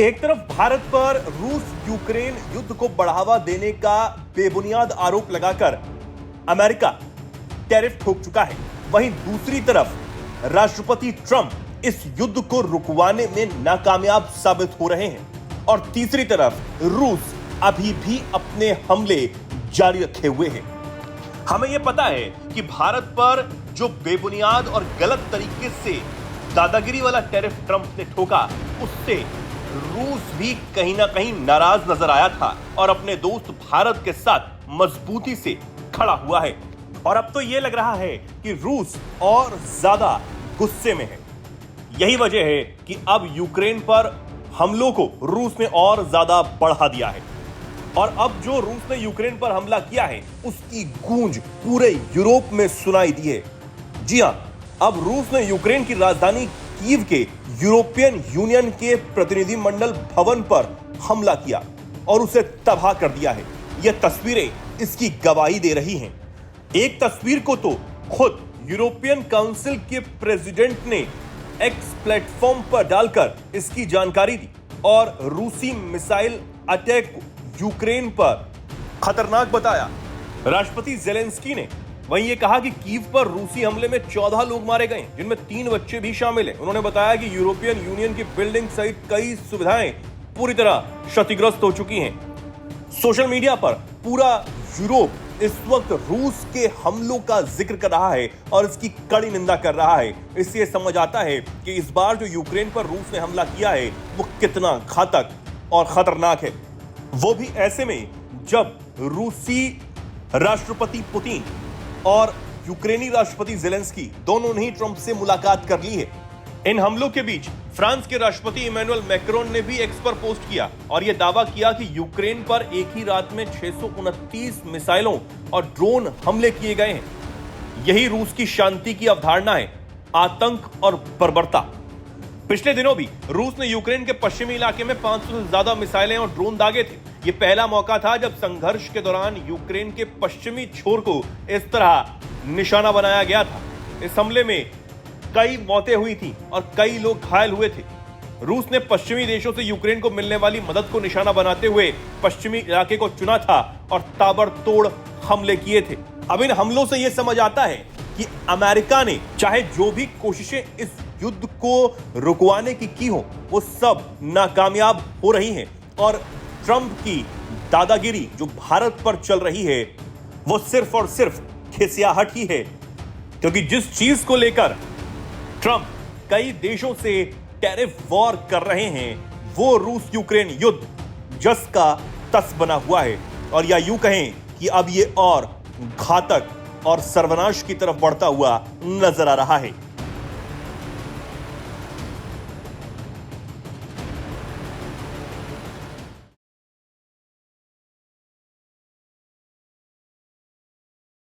एक तरफ भारत पर रूस यूक्रेन युद्ध को बढ़ावा देने का बेबुनियाद आरोप लगाकर अमेरिका टैरिफ ठोक चुका है, वहीं दूसरी तरफ राष्ट्रपति ट्रंप इस युद्ध को रुकवाने में नाकामयाब साबित हो रहे हैं और तीसरी तरफ रूस अभी भी अपने हमले जारी रखे हुए हैं। हमें यह पता है कि भारत पर जो बेबुनियाद और गलत तरीके से दादागिरी वाला टैरिफ ट्रंप ने ठोका, उससे रूस भी कहीं ना कहीं नाराज नजर आया था और अपने दोस्त भारत के साथ मजबूती से खड़ा हुआ है। और अब तो यह लग रहा है कि रूस और ज्यादा गुस्से में है। यही वजह है कि अब यूक्रेन पर हमलों को रूस ने और ज्यादा बढ़ा दिया है और अब जो रूस ने यूक्रेन पर हमला किया है उसकी गूंज पूरे यूरोप में सुनाई दी है। जी हां, अब रूस ने यूक्रेन की राजधानी कीव के यूरोपियन यूनियन के प्रतिनिधिमंडल भवन पर हमला किया और उसे तबाह कर दिया है। यह तस्वीरें इसकी गवाही दे रही हैं। एक तस्वीर को तो खुद यूरोपियन काउंसिल के प्रेसिडेंट ने एक्स प्लेटफॉर्म पर डालकर इसकी जानकारी दी और रूसी मिसाइल अटैक को यूक्रेन पर खतरनाक बताया। राष्ट्रपति जेलेंस्की ने वहीं ये कहा कि कीव पर रूसी हमले में 14 लोग मारे गए, जिनमें 3 बच्चे भी शामिल हैं। उन्होंने बताया कि यूरोपियन यूनियन की बिल्डिंग सहित कई सुविधाएं पूरी तरह क्षतिग्रस्त हो चुकी हैं। सोशल मीडिया पर पूरा यूरोप इस वक्त रूस के हमलों का जिक्र कर रहा है और इसकी कड़ी निंदा कर रहा है। इससे समझ आता है कि इस बार जो यूक्रेन पर रूस ने हमला किया है वो कितना घातक और खतरनाक है, वो भी ऐसे में जब रूसी राष्ट्रपति पुतिन और यूक्रेनी राष्ट्रपति जेलेंस्की दोनों ने ही ट्रंप से मुलाकात कर ली है। इन हमलों के बीच फ्रांस के राष्ट्रपति इमैनुअल मैक्रोन ने भी एक्स पर पोस्ट किया और यह दावा किया कि यूक्रेन पर एक ही रात में 629 मिसाइलों और ड्रोन हमले किए गए हैं। यही रूस की शांति की अवधारणा है, आतंक और बर्बरता। पिछले दिनों भी रूस ने यूक्रेन के पश्चिमी इलाके में 500 से ज्यादा मिसाइलें और ड्रोन दागे थे। यह पहला मौका था जब संघर्ष के दौरान यूक्रेन के पश्चिमी छोर को इस तरह निशाना बनाया गया था। इस हमले में कई मौतें हुई थी और कई लोग घायल हुए थे। रूस ने पश्चिमी देशों से यूक्रेन को मिलने वाली मदद को निशाना बनाते हुए पश्चिमी इलाके को चुना था और ताबड़तोड़ हमले किए थे। अब इन हमलों से यह समझ आता है कि अमेरिका ने चाहे जो भी कोशिशें इस युद्ध को रुकवाने की हो, वो सब नाकामयाब हो रही हैं और ट्रंप की दादागिरी जो भारत पर चल रही है वो सिर्फ और सिर्फ खिसियाहट ही है, क्योंकि जिस चीज को लेकर ट्रंप कई देशों से टैरिफ वॉर कर रहे हैं वो रूस यूक्रेन युद्ध जस का तस बना हुआ है और या यूं कहें कि अब ये और घातक और सर्वनाश की तरफ बढ़ता हुआ नजर आ रहा है।